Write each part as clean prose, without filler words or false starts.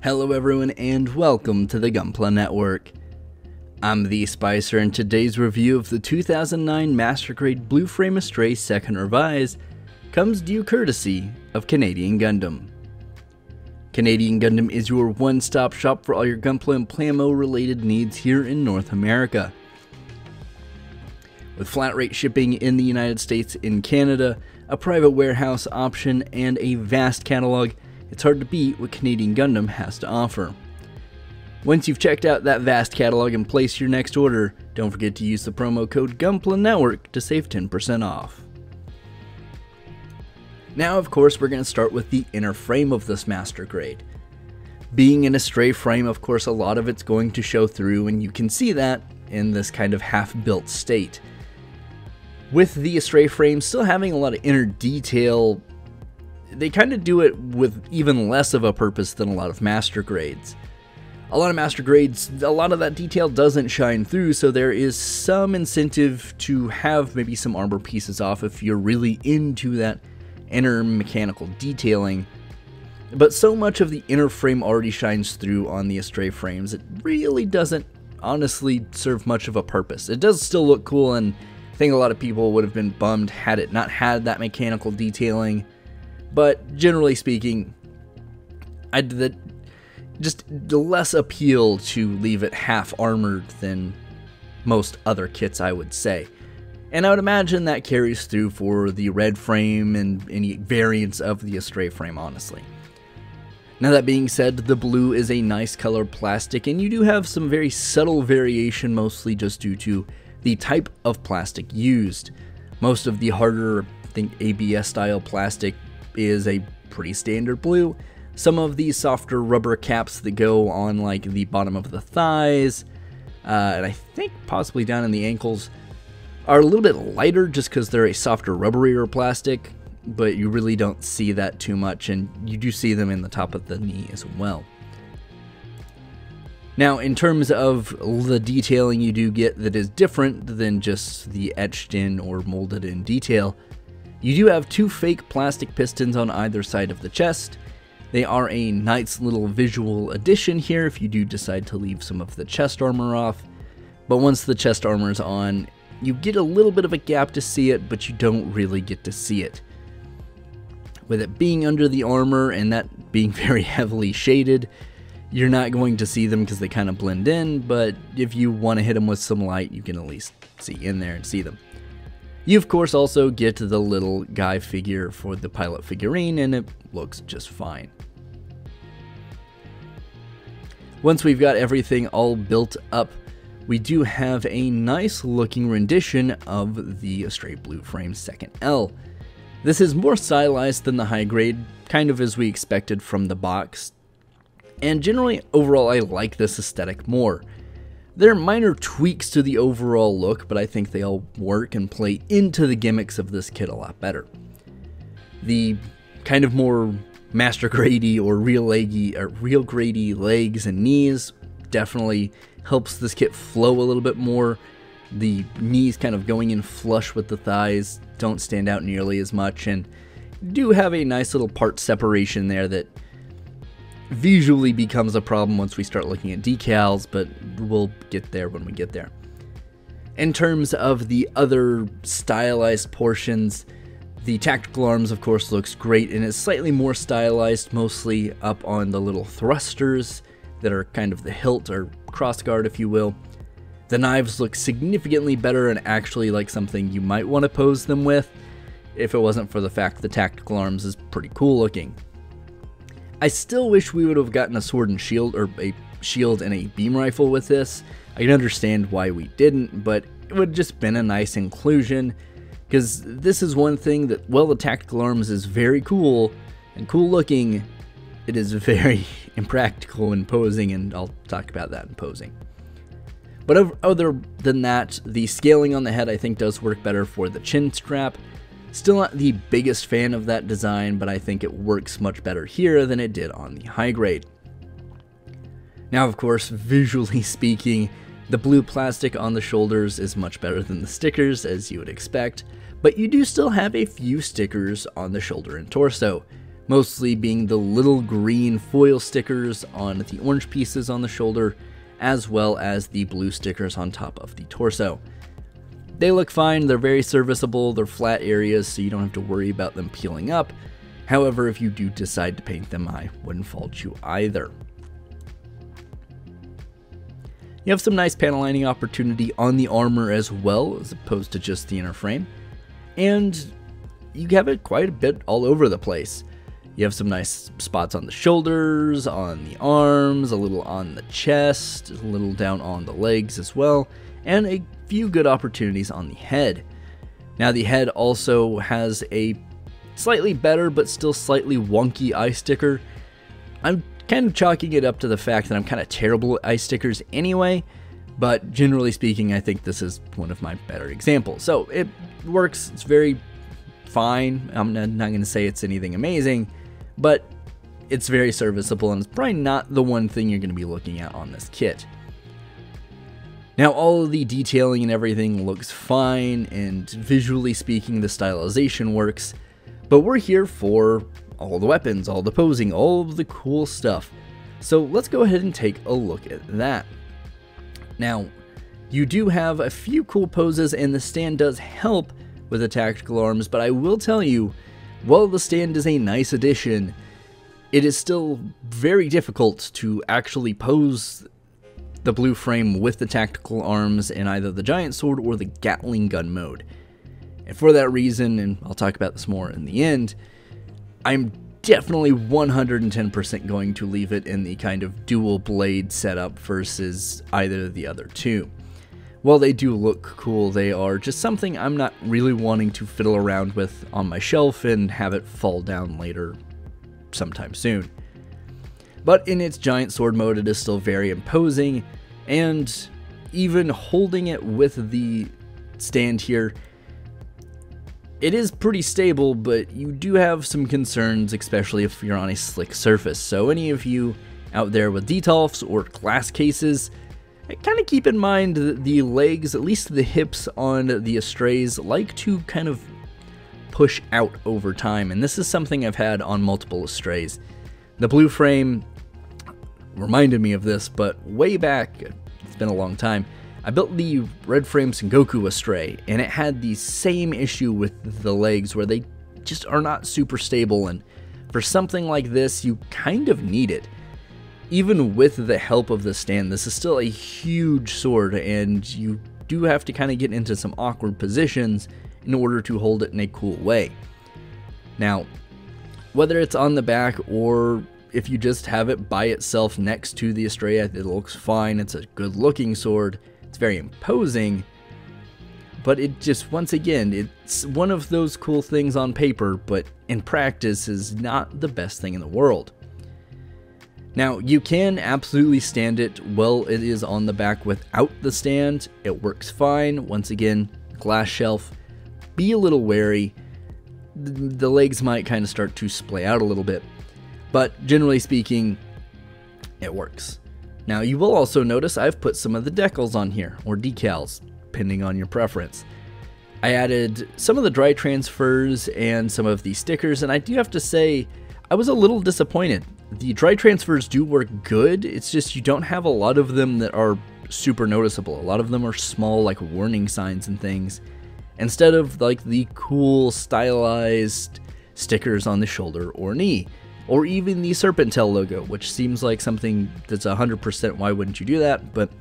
Hello everyone and welcome to the Gunpla Network. I'm the Spicer and today's review of the 2009 Master Grade Blue Frame Astray 2nd Revise comes due courtesy of Canadian Gundam. Canadian Gundam is your one-stop shop for all your Gunpla and Plamo related needs here in North America. With flat rate shipping in the United States and Canada, a private warehouse option, and a vast catalog, it's hard to beat what Canadian Gundam has to offer. Once you've checked out that vast catalog and placed your next order, don't forget to use the promo code Gunpla Network to save 10% off. Now, of course, we're going to start with the inner frame of this Master Grade. Being an Astray frame, of course, a lot of it's going to show through, and you can see that in this kind of half-built state. With the Astray frame still having a lot of inner detail, they kind of do it with even less of a purpose than a lot of Master Grades. A lot of Master Grades, a lot of that detail doesn't shine through, so there is some incentive to have maybe some armor pieces off if you're really into that inner mechanical detailing. But so much of the inner frame already shines through on the Astray frames, it really doesn't honestly serve much of a purpose. It does still look cool, and I think a lot of people would have been bummed had it not had that mechanical detailing. But generally speaking, just less appeal to leave it half armored than most other kits, I would say. And I would imagine that carries through for the red frame and any variants of the Astray frame, honestly. Now that being said, the blue is a nice color plastic, and you do have some very subtle variation, mostly just due to the type of plastic used. Most of the harder, I think, ABS style plastic is a pretty standard blue. Some of these softer rubber caps that go on like the bottom of the thighs, and I think possibly down in the ankles, are a little bit lighter just because they're a softer rubberier plastic, but you really don't see that too much, and you do see them in the top of the knee as well. Now, in terms of the detailing you do get that is different than just the etched in or molded in detail, you do have two fake plastic pistons on either side of the chest. They are a nice little visual addition here if you do decide to leave some of the chest armor off, but once the chest armor is on, you get a little bit of a gap to see it, but you don't really get to see it. With it being under the armor and that being very heavily shaded, you're not going to see them because they kind of blend in, but if you want to hit them with some light, you can at least see in there and see them. You, of course, also get the little guy figure for the pilot figurine, and it looks just fine. Once we've got everything all built up, we do have a nice looking rendition of the Astray Blue Frame 2nd L. This is more stylized than the high grade, kind of as we expected from the box, and generally overall I like this aesthetic more. There are minor tweaks to the overall look, but I think they all work and play into the gimmicks of this kit a lot better. The kind of more Master Grady or real Grady legs and knees definitely helps this kit flow a little bit more. The knees kind of going in flush with the thighs don't stand out nearly as much, and do have a nice little part separation there that visually becomes a problem once we start looking at decals, but we'll get there when we get there. In terms of the other stylized portions, the tactical arms, of course, looks great and is slightly more stylized, mostly up on the little thrusters that are kind of the hilt or crossguard, if you will. The knives look significantly better and actually like something you might want to pose them with, if it wasn't for the fact the tactical arms is pretty cool looking. I still wish we would have gotten a sword and shield, or a shield and a beam rifle with this. I can understand why we didn't, but it would have just been a nice inclusion, because this is one thing that, while the tactical arms is very cool and cool looking, it is very impractical in posing, and I'll talk about that in posing. But other than that, the scaling on the head I think does work better for the chin strap. Still not the biggest fan of that design, but I think it works much better here than it did on the high grade. Now, of course, visually speaking, the blue plastic on the shoulders is much better than the stickers, as you would expect, but you do still have a few stickers on the shoulder and torso, mostly being the little green foil stickers on the orange pieces on the shoulder, as well as the blue stickers on top of the torso. They look fine, they're very serviceable, they're flat areas, so you don't have to worry about them peeling up. However, if you do decide to paint them, I wouldn't fault you either. You have some nice panel lining opportunity on the armor as well, as opposed to just the inner frame. And you have it quite a bit all over the place. You have some nice spots on the shoulders, on the arms, a little on the chest, a little down on the legs as well, and a few good opportunities on the head. Now the head also has a slightly better but still slightly wonky eye sticker. I'm kind of chalking it up to the fact that I'm kind of terrible at eye stickers anyway, but generally speaking, I think this is one of my better examples. So it works, it's very fine. I'm not going to say it's anything amazing, but it's very serviceable, and it's probably not the one thing you're going to be looking at on this kit. Now, all of the detailing and everything looks fine, and visually speaking, the stylization works, but we're here for all the weapons, all the posing, all of the cool stuff. So let's go ahead and take a look at that. Now, you do have a few cool poses, and the stand does help with the tactical arms, but I will tell you, while the stand is a nice addition, it is still very difficult to actually pose the blue frame with the tactical arms in either the giant sword or the Gatling gun mode. And for that reason, and I'll talk about this more in the end, I'm definitely 110% going to leave it in the kind of dual blade setup versus either of the other two. While they do look cool, they are just something I'm not really wanting to fiddle around with on my shelf and have it fall down later sometime soon. But in its giant sword mode, it is still very imposing, and even holding it with the stand here, it is pretty stable, but you do have some concerns, especially if you're on a slick surface. So any of you out there with detolfs or glass cases, kind of keep in mind that the legs, at least the hips on the Astrays, like to kind of push out over time, and this is something I've had on multiple Astrays. The blue frame reminded me of this, but way back, it's been a long time, I built the Red Frame Sengoku Astray, and it had the same issue with the legs where they just are not super stable, and for something like this, you kind of need it. Even with the help of the stand, this is still a huge sword, and you do have to kind of get into some awkward positions in order to hold it in a cool way. Now, whether it's on the back or if you just have it by itself next to the Astray, it looks fine. It's a good looking sword. It's very imposing, but it just, once again, it's one of those cool things on paper, but in practice is not the best thing in the world. Now, you can absolutely stand it while it is on the back without the stand. It works fine. Once again, glass shelf. Be a little wary. The legs might kind of start to splay out a little bit, but generally speaking, it works. Now, you will also notice I've put some of the decals on here, or decals, depending on your preference. I added some of the dry transfers and some of the stickers, and I do have to say, I was a little disappointed. The dry transfers do work good, it's just you don't have a lot of them that are super noticeable. A lot of them are small, like warning signs and things, instead of like the cool stylized stickers on the shoulder or knee. Or even the Serpentel logo, which seems like something that's 100% why wouldn't you do that, but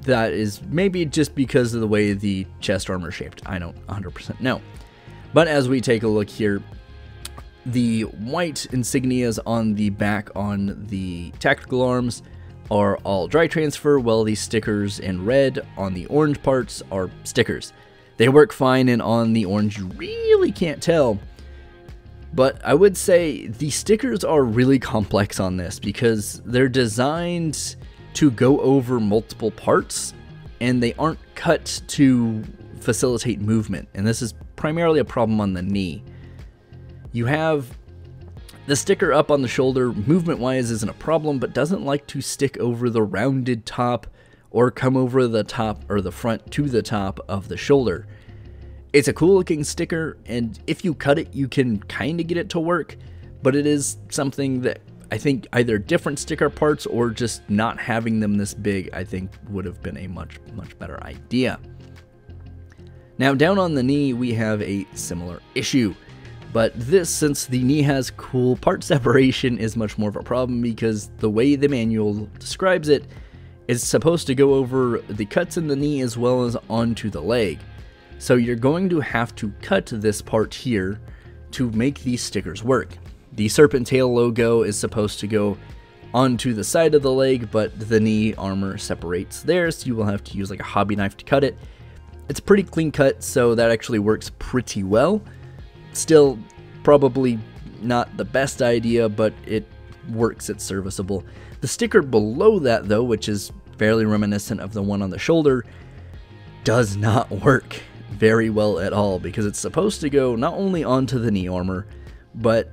that is maybe just because of the way the chest armor is shaped. I don't 100% know. But as we take a look here, the white insignias on the back on the tactical arms are all dry transfer, while the stickers in red on the orange parts are stickers. They work fine, and on the orange you really can't tell. But I would say the stickers are really complex on this because they're designed to go over multiple parts, and they aren't cut to facilitate movement, and this is primarily a problem on the knee. You have the sticker up on the shoulder, movement wise isn't a problem, but doesn't like to stick over the rounded top or come over the top or the front to the top of the shoulder. It's a cool looking sticker, and if you cut it, you can kind of get it to work, but it is something that I think either different sticker parts or just not having them this big, I think would have been a much better idea. Now down on the knee, we have a similar issue. But this, since the knee has cool part separation, is much more of a problem because the way the manual describes it is supposed to go over the cuts in the knee as well as onto the leg. So you're going to have to cut this part here to make these stickers work. The Serpent Tail logo is supposed to go onto the side of the leg, but the knee armor separates there, so you will have to use like a hobby knife to cut it. It's a pretty clean cut, so that actually works pretty well. Still, probably not the best idea, but it works, it's serviceable. The sticker below that though, which is fairly reminiscent of the one on the shoulder, does not work very well at all because it's supposed to go not only onto the knee armor, but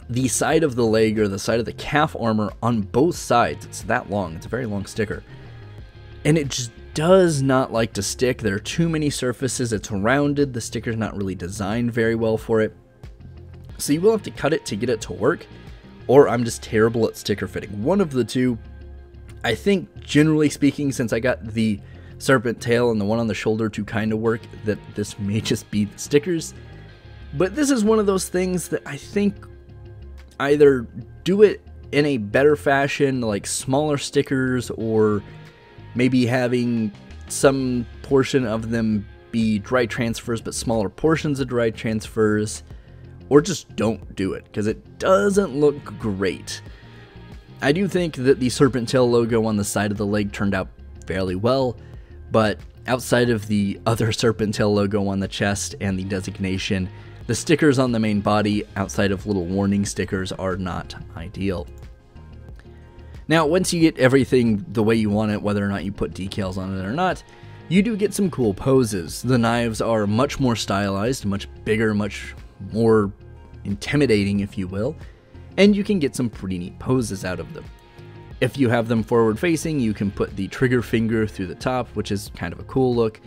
the side of the leg or the side of the calf armor on both sides. It's that long, it's a very long sticker. And it just does not like to stick. There are too many surfaces, it's rounded, the sticker's not really designed very well for it. So you will have to cut it to get it to work, or I'm just terrible at sticker fitting. One of the two. I think, generally speaking, since I got the Serpent Tail and the one on the shoulder to kind of work, that this may just be the stickers. But this is one of those things that I think either do it in a better fashion, like smaller stickers, or maybe having some portion of them be dry transfers, but smaller portions of dry transfers, or just don't do it, because it doesn't look great. I do think that the Serpent Tail logo on the side of the leg turned out fairly well, but outside of the other Serpent Tail logo on the chest and the designation, the stickers on the main body, outside of little warning stickers, are not ideal. Now, once you get everything the way you want it, whether or not you put decals on it or not, you do get some cool poses. The knives are much more stylized, much bigger, much more intimidating, if you will, and you can get some pretty neat poses out of them. If you have them forward facing, you can put the trigger finger through the top, which is kind of a cool look,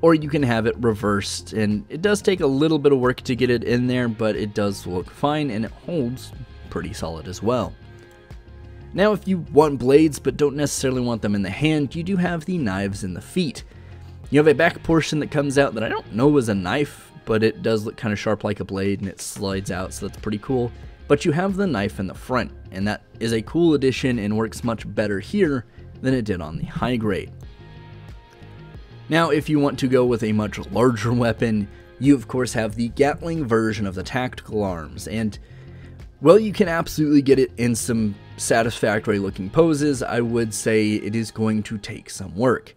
or you can have it reversed, and it does take a little bit of work to get it in there, but it does look fine, and it holds pretty solid as well. Now, if you want blades but don't necessarily want them in the hand, you do have the knives in the feet. You have a back portion that comes out that I don't know is a knife, but it does look kind of sharp like a blade, and it slides out, so that's pretty cool. But you have the knife in the front, and that is a cool addition and works much better here than it did on the high grade. Now, if you want to go with a much larger weapon, you of course have the Gatling version of the tactical arms, and well, you can absolutely get it in some satisfactory looking poses. I would say it is going to take some work.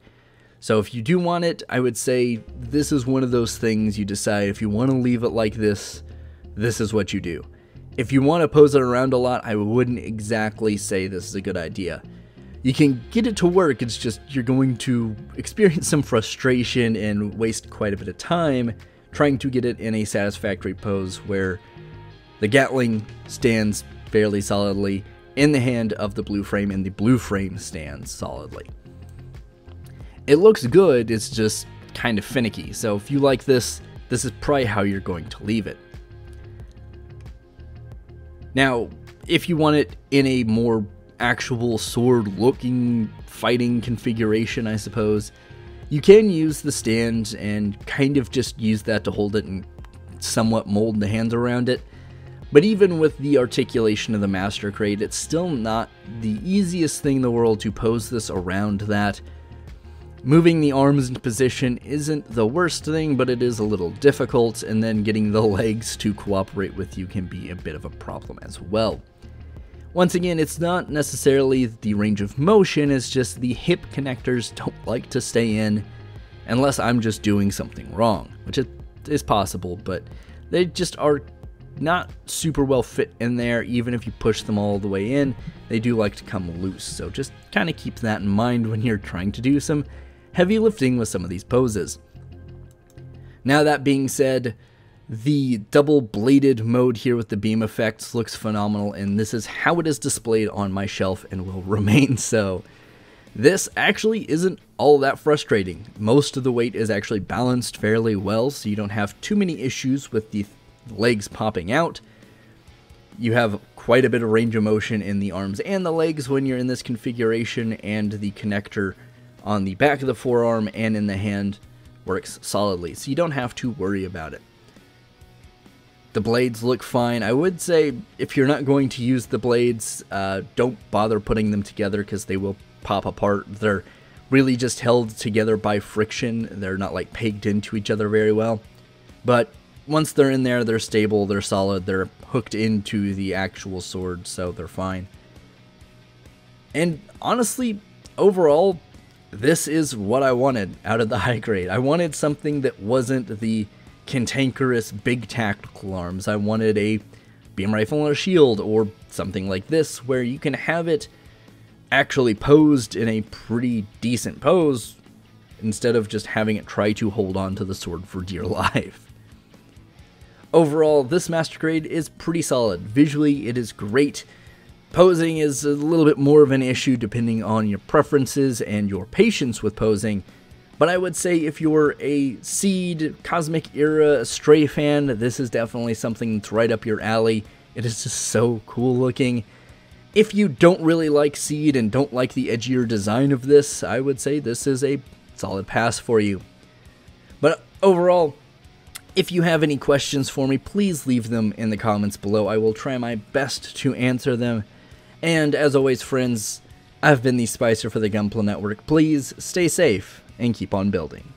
So if you do want it, I would say this is one of those things you decide if you want to leave it like this, this is what you do. If you want to pose it around a lot, I wouldn't exactly say this is a good idea. You can get it to work, it's just you're going to experience some frustration and waste quite a bit of time trying to get it in a satisfactory pose where the Gatling stands fairly solidly in the hand of the blue frame and the blue frame stands solidly. It looks good, it's just kind of finicky, so if you like this, this is probably how you're going to leave it. Now, if you want it in a more actual sword-looking fighting configuration, I suppose, you can use the stand and kind of just use that to hold it and somewhat mold the hands around it. But even with the articulation of the Master Crate, it's still not the easiest thing in the world to pose this around that. Moving the arms into position isn't the worst thing, but it is a little difficult, and then getting the legs to cooperate with you can be a bit of a problem as well. Once again, it's not necessarily the range of motion, it's just the hip connectors don't like to stay in unless I'm just doing something wrong, which is possible, but they just are not super well fit in there. Even if you push them all the way in, they do like to come loose, so just kind of keep that in mind when you're trying to do some heavy lifting with some of these poses. Now, that being said, the double bladed mode here with the beam effects looks phenomenal, and this is how it is displayed on my shelf and will remain so. This actually isn't all that frustrating. Most of the weight is actually balanced fairly well, so you don't have too many issues with the legs popping out. You have quite a bit of range of motion in the arms and the legs when you're in this configuration, and the connector on the back of the forearm and in the hand works solidly, so you don't have to worry about it. The blades look fine. I would say if you're not going to use the blades, don't bother putting them together because they will pop apart. They're really just held together by friction. They're not like pegged into each other very well. But once they're in there, they're stable, they're solid, they're hooked into the actual sword, so they're fine. And honestly, overall, this is what I wanted out of the high grade. I wanted something that wasn't the cantankerous big tactical arms. I wanted a beam rifle and a shield, or something like this, where you can have it actually posed in a pretty decent pose, instead of just having it try to hold on to the sword for dear life. Overall, this Master Grade is pretty solid. Visually, it is great. Posing is a little bit more of an issue depending on your preferences and your patience with posing, but I would say if you're a Seed, Cosmic Era, Stray fan, this is definitely something that's right up your alley. It is just so cool looking. If you don't really like Seed and don't like the edgier design of this, I would say this is a solid pass for you. But overall, if you have any questions for me, please leave them in the comments below. I will try my best to answer them. And as always, friends, I've been the Spicer for the Gunpla Network. Please stay safe and keep on building.